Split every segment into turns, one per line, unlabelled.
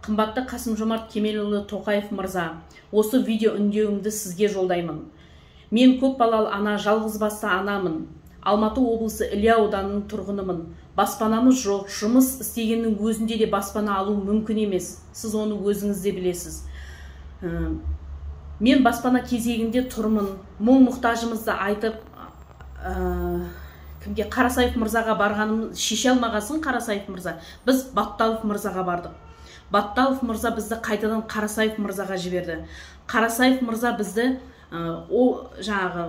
Қымбатты Қасым-Жомарт Кемелұлы Тоқаев мырза, осы видео үндеуімді сізге жолдаймын. Мен көп балалы ана, жалғыз басты анамын. Алматы облысы Іле ауданының тұрғынымын. Баспанамыз жоқ, жұмыс істегеннің өзінде де баспана алу мүмкін емес. Сіз оны өзіңіз де білесіз. Мен баспана кезегінде тұрмын. Мұң-мұқтажымызды айтып, кімге? Қарасаев мырзаға барғаным шеше алмағасын. Қарасаев мырза. Біз Батталов мырзаға бардық. Батталов мырза бізді қайтадан Қарасаев мырзаға жіберді. Қарасаев мырза бізді жаңағы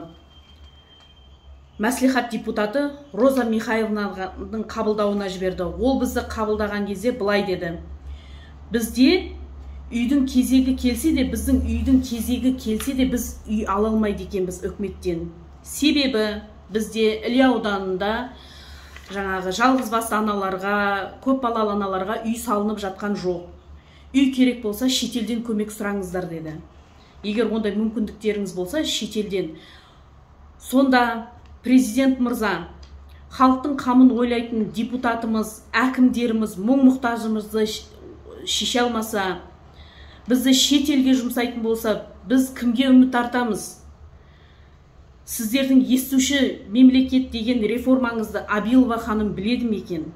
мәслихат депутаты Роза Михайловнаның қабылдауына жіберді. Ол бізді қабылдаған кезде былай деді: бізде үйдің кезегі келсе де, біздің үйдің кезегі келсе де, біз үй ала алмайды екенбіз үкіметтен. Себебі бізде Іле ауданында жаңағы жалғыз басты аналарға, көп балалы аналарға үй салынып жатқан жоқ. Үй керек болса шетелден көмек сұраңыздар деді. Егер ондай мүмкіндіктеріңіз болса шетелден. Сонда президент мырза, халықтың қамын ойлайтын депутатымыз, әкімдеріміз мұң-мұқтажымызды шеше алмаса, бізді шетелге жұмсайтын болса, біз кімге үміт артамыз? Сіздердің естуші мемлекет деген реформаңызды Абилова ханым біледі ме екен?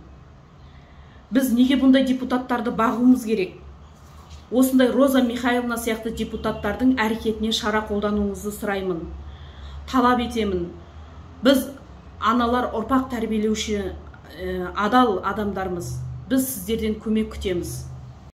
Біз неге бұндай депутаттарды бағуымыз керек? Осындай Роза Михайловна сияқты депутаттардың әрекетіне шара қолдануыңызды сұраймын. Талап етемін. Біз аналар ұрпақ тәрбиелеуші адал адамдармыз. Біз сіздерден көмек күтеміз.